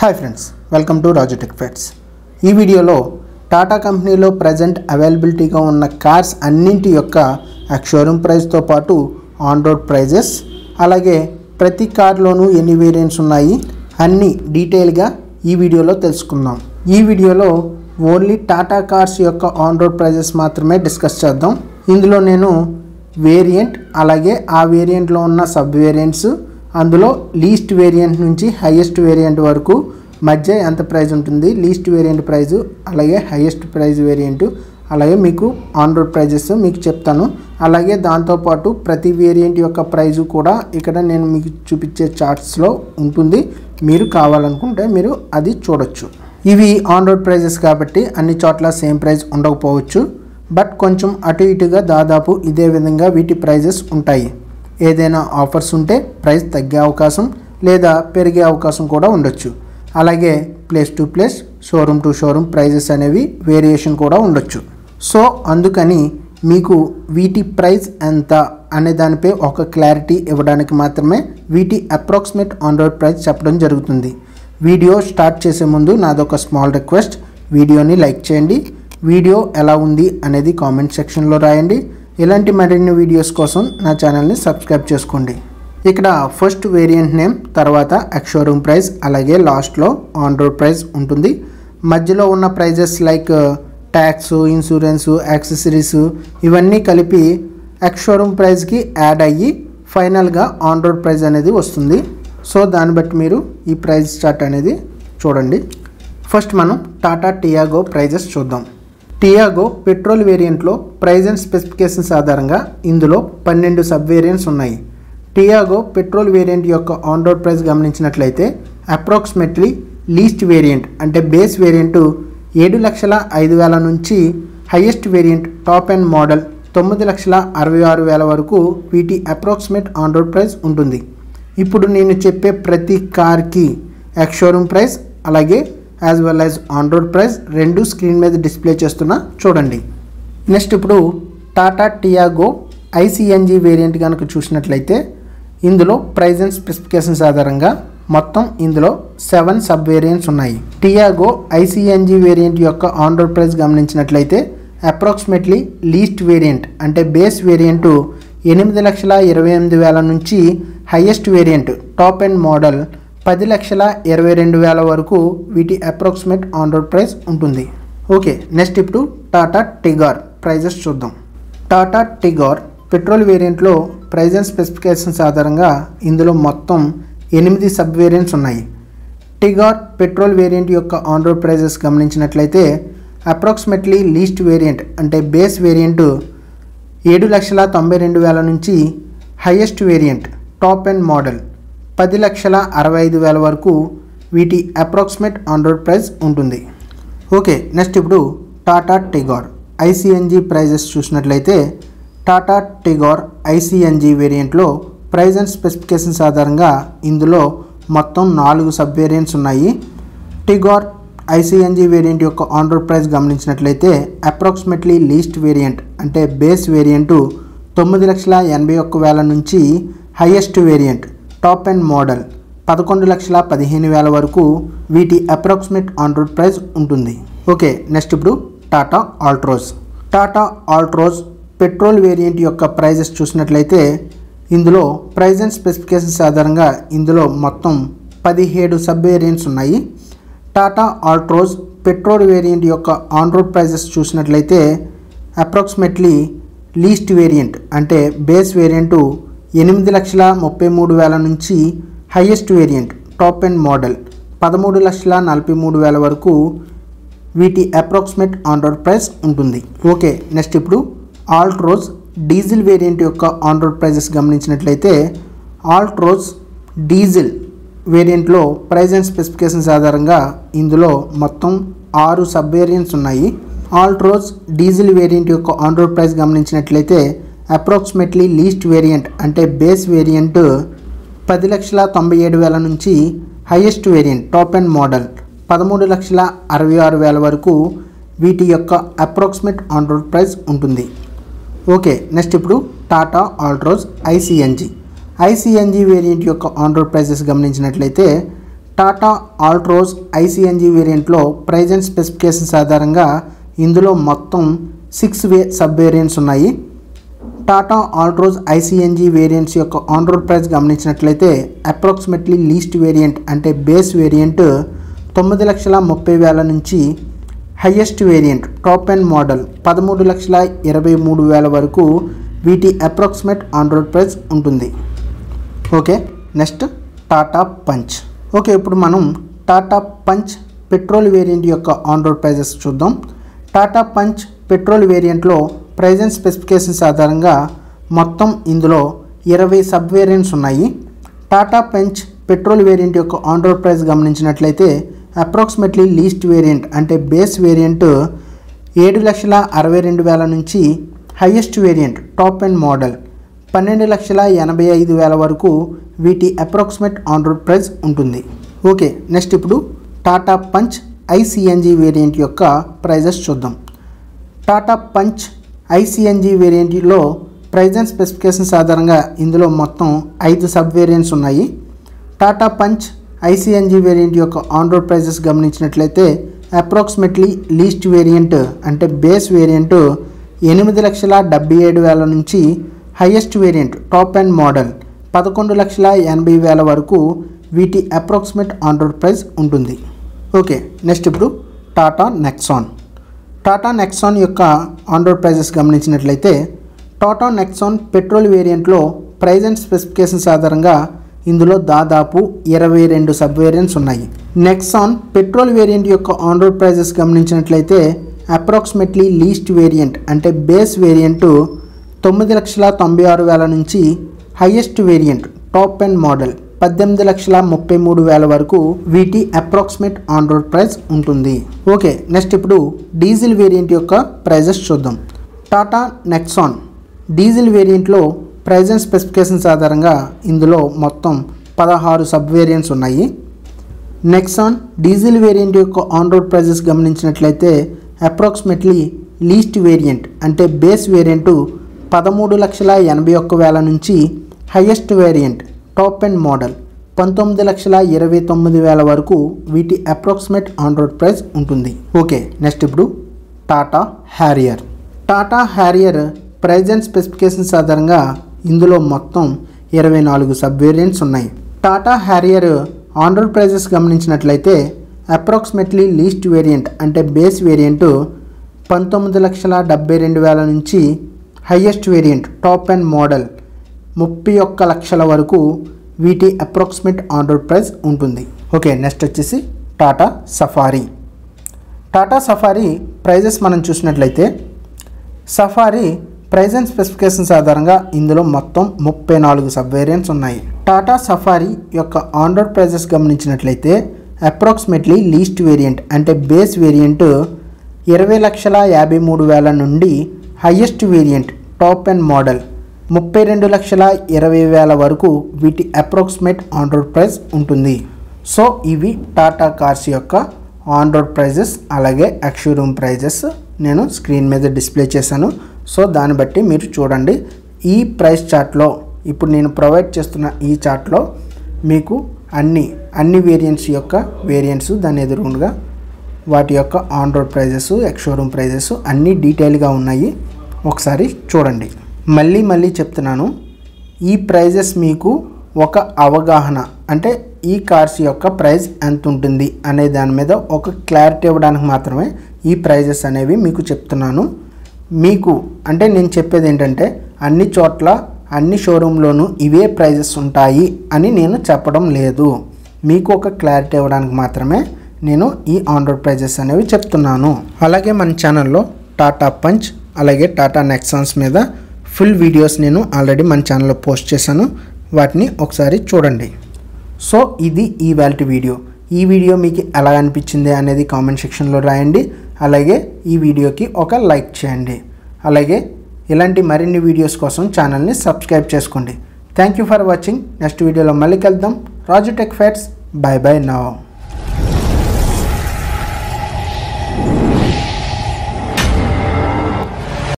Hi friends, welcome to Raju tech facts. ఈ వీడియోలో టాటా కంపెనీలో ప్రజెంట్ అవైలబిలిటీగా ఉన్న కార్స్ అన్నింటి యొక్క షోరూమ్ ప్రైస్తో పాటు ఆన్ రోడ్ ప్రైజెస్, అలాగే ప్రతి కార్లోనూ ఎన్ని వేరియంట్స్ ఉన్నాయి అన్నీ డీటెయిల్గా ఈ వీడియోలో తెలుసుకుందాం. ఈ వీడియోలో ఓన్లీ టాటా కార్స్ యొక్క ఆన్ రోడ్ ప్రైజెస్ మాత్రమే డిస్కస్ చేద్దాం. ఇందులో నేను వేరియంట్, అలాగే ఆ వేరియంట్లో ఉన్న సబ్ వేరియంట్స్, అందులో లీస్ట్ వేరియంట్ నుంచి హైయెస్ట్ వేరియంట్ వరకు మధ్య ఎంత ప్రైస్ ఉంటుంది, లీస్ట్ వేరియంట్ ప్రైజు, అలాగే హైయెస్ట్ ప్రైజ్ వేరియంట్, అలాగే మీకు ఆన్ రోడ్ ప్రైజెస్ మీకు చెప్తాను. అలాగే దాంతోపాటు ప్రతి వేరియంట్ యొక్క ప్రైజు కూడా ఇక్కడ నేను మీకు చూపించే చార్ట్స్లో ఉంటుంది. మీరు కావాలనుకుంటే మీరు అది చూడొచ్చు. ఇవి ఆన్ రోడ్ ప్రైజెస్ కాబట్టి అన్ని చోట్ల సేమ్ ప్రైస్ ఉండకపోవచ్చు, బట్ కొంచెం అటు ఇటుగా దాదాపు ఇదే విధంగా వీటి ప్రైజెస్ ఉంటాయి. ఏదైనా ఆఫర్స్ ఉంటే ప్రైస్ తగ్గే అవకాశం లేదా పెరిగే అవకాశం కూడా ఉండొచ్చు. అలాగే place to place, showroom to showroom prices అనేవి వేరియేషన్ కూడా ఉండొచ్చు. సో అందుకని మీకు వీటి ప్రైస్ ఎంత అనే దానిపై ఒక క్లారిటీ ఇవ్వడానికి మాత్రమే వీటి అప్రాక్సిమేట్ ఆన్ రోడ్ ప్రైస్ చెప్పడం జరుగుతుంది. వీడియో స్టార్ట్ చేసే ముందు నాదొక స్మాల్ రిక్వెస్ట్, వీడియోని లైక్ చేయండి. వీడియో ఎలా ఉంది అనేది కామెంట్ సెక్షన్లో రాయండి. ఇలాంటి మరిన్ని వీడియోస్ కోసం నా ఛానల్ని సబ్స్క్రైబ్ చేసుకోండి. ఇక్కడ ఫస్ట్ వేరియంట్ నేమ్, తర్వాత షోరూమ్ ప్రైస్, అలాగే లాస్ట్లో ఆన్ రోడ్ ప్రైస్ ఉంటుంది. మధ్యలో ఉన్న prices like tax, insurance, accessories ఇవన్నీ కలిపి షోరూమ్ ప్రైస్కి యాడ్ అయ్యి ఫైనల్గా ఆన్ రోడ్ ప్రైస్ అనేది వస్తుంది. సో దాన్ని బట్టి మీరు ఈ ప్రైస్ చార్ట్ అనేది చూడండి. ఫస్ట్ మనం టాటా టియాగో ప్రైజెస్ చూద్దాం. టియాగో పెట్రోల్ వేరియంట్లో ప్రైజ్ అండ్ స్పెసిఫికేషన్స్ ఆధారంగా ఇందులో 12 సబ్ వేరియంట్స్ ఉన్నాయి. టియాగో పెట్రోల్ వేరియంట్ యొక్క ఆన్ రోడ్ ప్రైస్ గమనించినట్లయితే అప్రాక్సిమేట్లీ లీస్ట్ వేరియంట్ అంటే బేస్ వేరియంట్ 7,05,000 నుంచి highest variant top and model 9,66,000 వరకు వీటి అప్రాక్సిమేట్ ఆన్ రోడ్ ప్రైస్ ఉంటుంది. ఇప్పుడు నేను చెప్పే ప్రతి కార్కి షోరూమ్ ప్రైస్ అలాగే as well as on road price రెండు స్క్రీన్ మీద డిస్ప్లే చేస్తున్నా చూడండి. నెక్స్ట్ ఇప్పుడు టాటా టియాగో ఐసిఎన్జి వేరియంట్ కనుక చూసినట్లయితే ఇందులో ప్రైస్ అండ్ స్పెసిఫికేషన్స్ ఆధారంగా మొత్తం ఇందులో 7 సబ్ వేరియంట్స్ ఉన్నాయి. టియాగో ఐసిఎన్జి వేరియంట్ యొక్క ఆన్ రోడ్ ప్రైస్ గమనించినట్లయితే అప్రాక్సిమేట్లీ లీస్ట్ వేరియంట్ అంటే బేస్ వేరియంట్ 8,28,000 నుంచి highest variant top and model 10,22,000 వరకు వీటి అప్రాక్సిమేట్ ఆన్ రోడ్ ప్రైస్ ఉంటుంది. ఓకే, నెక్స్ట్ ఇప్పుడు టాటా టిగార్ ప్రైజెస్ చూద్దాం. టాటా టిగార్ పెట్రోల్ వేరియంట్లో ప్రైజ్ అండ్ స్పెసిఫికేషన్స్ ఆధారంగా ఇందులో మొత్తం 8 సబ్ వేరియంట్స్ ఉన్నాయి. టిగార్ పెట్రోల్ వేరియంట్ యొక్క ఆన్ రోడ్ ప్రైజెస్ గమనించినట్లయితే అప్రాక్సిమేట్లీ లీస్ట్ వేరియంట్ అంటే బేస్ వేరియంట్ 7,92,000 నుంచి highest variant top and model 10,65,000 వరకు వీటి అప్రాక్సిమేట్ ఆన్ రోడ్ ప్రైస్ ఉంటుంది. ఓకే, నెక్స్ట్ ఇప్పుడు టాటా టిగార్ ఐసిఎన్జి ప్రైజెస్ చూసినట్లయితే టాటా టిగార్ ఐసిఎన్జి వేరియంట్లో ప్రైజ్ అండ్ స్పెసిఫికేషన్స్ ఆధారంగా ఇందులో మొత్తం 4 సబ్ వేరియంట్స్ ఉన్నాయి. టిగార్ ఐసిఎన్జి వేరియంట్ యొక్క ఆన్ రోడ్ ప్రైస్ గమనించినట్లయితే అప్రాక్సిమేట్లీ లీస్ట్ వేరియంట్ అంటే బేస్ వేరియంట్ 9,81,000 నుంచి highest variant top and model 11,15,000 వరకు వీటి అప్రాక్సిమేట్ ఆన్ రోడ్ ప్రైస్ ఉంటుంది. ఓకే, నెక్స్ట్ ఇప్పుడు Tata Altroz. Tata Altroz petrol variant యొక్క ప్రైజెస్ చూసినట్లయితే ఇందులో ప్రైజ్ అండ్ స్పెసిఫికేషన్స్ ఆధారంగా ఇందులో మొత్తం 17 సబ్ వేరియంట్స్ ఉన్నాయి. టాటా ఆల్ట్రోజ్ పెట్రోల్ వేరియంట్ యొక్క ఆన్ రోడ్ ప్రైజెస్ చూసినట్లయితే అప్రాక్సిమేట్లీ లీస్ట్ వేరియంట్ అంటే బేస్ వేరియంట్ 8,33,000 నుంచి highest variant top and model 13,43,000 వరకు వీటి అప్రాక్సిమేట్ ఆన్ రోడ్ ప్రైస్ ఉంటుంది. ఓకే, నెక్స్ట్ ఇప్పుడు ఆల్ట్రోజ్ డీజిల్ వేరియంట్ యొక్క ఆన్ రోడ్ ప్రైజెస్ గమనించినట్లయితే ఆల్ట్రోజ్ డీజిల్ వేరియంట్లో ప్రైజ్ అండ్ స్పెసిఫికేషన్స్ ఆధారంగా ఇందులో మొత్తం 6 సబ్ వేరియంట్స్ ఉన్నాయి. ఆల్ట్రోజ్ డీజిల్ వేరియంట్ యొక్క ఆన్ రోడ్ ప్రైస్ గమనించినట్లయితే అప్రాక్సిమేట్లీ లీస్ట్ వేరియంట్ అంటే బేస్ వేరియంట్ 10,97,000 నుంచి highest variant top and model 13,66,000 వరకు వీటి యొక్క అప్రాక్సిమేట్ ఆన్ రోడ్ ప్రైస్ ఉంటుంది. ఓకే, నెక్స్ట్ ఇప్పుడు టాటా ఆల్ట్రోజ్ ఐసిఎన్జి. ఐసిఎన్జి వేరియంట్ యొక్క ఆన్ రోడ్ ప్రైసెస్ గమనించినట్లయితే టాటా ఆల్ట్రోజ్ ఐసిఎన్జి వేరియంట్లో ప్రైజ్ అండ్ స్పెసిఫికేషన్స్ ఆధారంగా ఇందులో మొత్తం 6 సబ్ వేరియంట్స్ ఉన్నాయి. టాటా ఆల్ట్రోజ్ ఐసిఎన్జి వేరియంట్స్ యొక్క ఆన్ రోడ్ ప్రైస్ గమనించినట్లయితే అప్రాక్సిమేట్లీ లీస్ట్ వేరియంట్ అంటే బేస్ వేరియంట్ 9,30,000 నుంచి highest variant top end model 13,23,000 వరకు వీటి అప్రాక్సిమేట్ ఆన్ రోడ్ ప్రైస్ ఉంటుంది. Okay, next Tata Punch. Okay, ఇప్పుడు మనం టాటా పంచ్ పెట్రోల్ వేరియంట్ యొక్క ఆన్ రోడ్ ప్రైజెస్ చూద్దాం. టాటా పంచ్ పెట్రోల్ వేరియంట్లో ప్రైజ్ అండ్ స్పెసిఫికేషన్స్ ఆధారంగా మొత్తం ఇందులో 20 సబ్ వేరియంట్స్ ఉన్నాయి. టాటా పంచ్ పెట్రోల్ వేరియంట్ యొక్క ఆన్ రోడ్ ప్రైస్ గమనించినట్లయితే అప్రాక్సిమేట్లీ లీస్ట్ వేరియంట్ అంటే బేస్ వేరియంట్ 7,62,000 నుంచి highest variant top end model 12,85,000 వరకు వీటి అప్రాక్సిమేట్ ఆన్ రోడ్ ప్రైస్ ఉంటుంది. ఓకే, నెక్స్ట్ ఇప్పుడు టాటా పంచ్ ఐసిఎన్జి వేరియంట్ యొక్క ప్రైజెస్ చూద్దాం. టాటా పంచ్ ఐసిఎన్జి వేరియంట్లో ప్రైజ్ అండ్ స్పెసిఫికేషన్స్ ఆధారంగా ఇందులో మొత్తం 5 సబ్ వేరియంట్స్ ఉన్నాయి. టాటా పంచ్ ఐసిఎన్జి వేరియంట్ యొక్క ఆన్ రోడ్ ప్రైజెస్ గమనించినట్లయితే అప్రాక్సిమేట్లీ లీస్ట్ వేరియంట్ అంటే బేస్ వేరియంట్ 8,77,000 నుంచి highest variant top end model 11,80,000 వరకు వీటి అప్రాక్సిమేట్ ఆన్ రోడ్ ప్రైస్ ఉంటుంది. ఓకే, నెక్స్ట్ ఇప్పుడు టాటా నెక్సాన్. టాటా నెక్సాన్ యొక్క ఆన్ రోడ్ ప్రైజెస్ గమనించినట్లయితే టాటా నెక్సాన్ పెట్రోల్ వేరియంట్లో ప్రైజ్ అండ్ స్పెసిఫికేషన్స్ ఆధారంగా ఇందులో దాదాపు 22 సబ్ వేరియంట్స్ ఉన్నాయి. నెక్సాన్ పెట్రోల్ వేరియంట్ యొక్క ఆన్ రోడ్ ప్రైజెస్ గమనించినట్లయితే అప్రాక్సిమేట్లీ లీస్ట్ వేరియంట్ అంటే బేస్ వేరియంట్ 9,96,000 నుంచి highest variant top end model 18,33,000 వరకు వీటి అప్రాక్సిమేట్ ఆన్ రోడ్ ప్రైస్ ఉంటుంది. ఓకే, నెక్స్ట్ ఇప్పుడు డీజిల్ వేరియంట్ యొక్క ప్రైజెస్ చూద్దాం. టాటా నెక్సాన్ డీజిల్ వేరియంట్లో ప్రైజ్ అండ్ స్పెసిఫికేషన్స్ ఆధారంగా ఇందులో మొత్తం 16 సబ్ వేరియంట్స్ ఉన్నాయి. నెక్సాన్ డీజిల్ వేరియంట్ యొక్క ఆన్ రోడ్ ప్రైజెస్ గమనించినట్లయితే అప్రాక్సిమేట్లీ లీస్ట్ వేరియంట్ అంటే బేస్ వేరియంట్ 13,81,000 నుంచి highest variant top end model 19,29,000 వరకు వీటి అప్రాక్సిమేట్ ఆన్ రోడ్ ప్రైస్ ఉంటుంది. ఓకే, నెక్స్ట్ ఇప్పుడు Tata Harrier. Tata Harrier price and specifications ఆధారంగా ఇందులో మొత్తం 24 సబ్ వేరియంట్స్ ఉన్నాయి. Tata Harrier on road prices గమనించినట్లయితే అప్రాక్సిమేట్లీ లీస్ట్ వేరియంట్ అంటే బేస్ వేరియంట్ 19,72,000 నుంచి highest variant top and model 31,00,000 వరకు వీటి అప్రాక్సిమేట్ ఆన్ రోడ్ ప్రైస్ ఉంటుంది. ఓకే, నెక్స్ట్ వచ్చేసి Tata Safari. Tata Safari prices మనం చూసినట్లయితే సఫారీ ప్రైజ్ అండ్ స్పెసిఫికేషన్స్ ఆధారంగా ఇందులో మొత్తం 34 సబ్ వేరియంట్స్ ఉన్నాయి. టాటా సఫారీ యొక్క ఆన్ రోడ్ ప్రైజెస్ గమనించినట్లయితే అప్రాక్సిమేట్లీ లీస్ట్ వేరియంట్ అంటే బేస్ వేరియంట్ 20,53,000 నుండి highest variant top and model 32,20,000 వరకు వీటి అప్రాక్సిమేట్ ఆన్ రోడ్ ప్రైస్ ఉంటుంది. సో ఇవి టాటా కార్స్ యొక్క ఆన్ రోడ్ ప్రైజెస్ అలాగే ఎక్స్-షోరూమ్ ప్రైజెస్ నేను స్క్రీన్ మీద డిస్ప్లే చేశాను. సో దాన్ని బట్టి మీరు చూడండి. ఈ ప్రైస్ చార్ట్లో ఇప్పుడు నేను ప్రొవైడ్ చేస్తున్న ఈ చార్ట్లో మీకు అన్ని వేరియంట్స్ యొక్క వేరియంట్స్ దాని ఎదురుగుండగా వాటి యొక్క on road prices ex-showroom prices అన్నీ డీటెయిల్గా ఉన్నాయి. ఒకసారి చూడండి. మళ్ళీ చెప్తున్నాను, ఈ ప్రైజెస్ మీకు ఒక అవగాహన అంటే ఈ కార్స్ యొక్క ప్రైస్ ఎంత ఉంటుంది అనే దాని మీద ఒక క్లారిటీ ఇవ్వడానికి మాత్రమే ఈ ప్రైజెస్ అనేవి మీకు చెప్తున్నాను. మీకు అంటే నేను చెప్పేది ఏంటంటే అన్ని చోట్ల అన్ని షోరూంలోనూ ఇవే ప్రైజెస్ ఉంటాయి అని నేను చెప్పడం లేదు. మీకు ఒక క్లారిటీ ఇవ్వడానికి మాత్రమే నేను ఈ ఆన్ రోడ్ ప్రైజెస్ అనేవి చెప్తున్నాను. అలాగే మన ఛానల్లో టాటా పంచ్ అలాగే టాటా నెక్సాన్స్ మీద ఫుల్ వీడియోస్ నేను ఆల్రెడీ మన ఛానల్లో పోస్ట్ చేశాను. వాటిని ఒకసారి చూడండి. సో ఇది ఇవాల్టి వీడియో. ఈ వీడియో మీకు ఎలా అనిపించింది అనేది కామెంట్ సెక్షన్లో రాయండి. అలాగే ఈ వీడియోకి ఒక లైక్ చేయండి. అలాగే ఇలాంటి మరిన్ని వీడియోస్ కోసం ఛానల్ని సబ్స్క్రైబ్ చేసుకోండి. Thank you for watching. Next వీడియోలో మళ్ళీ కలుద్దాం. Raju tech facts. Bye bye now.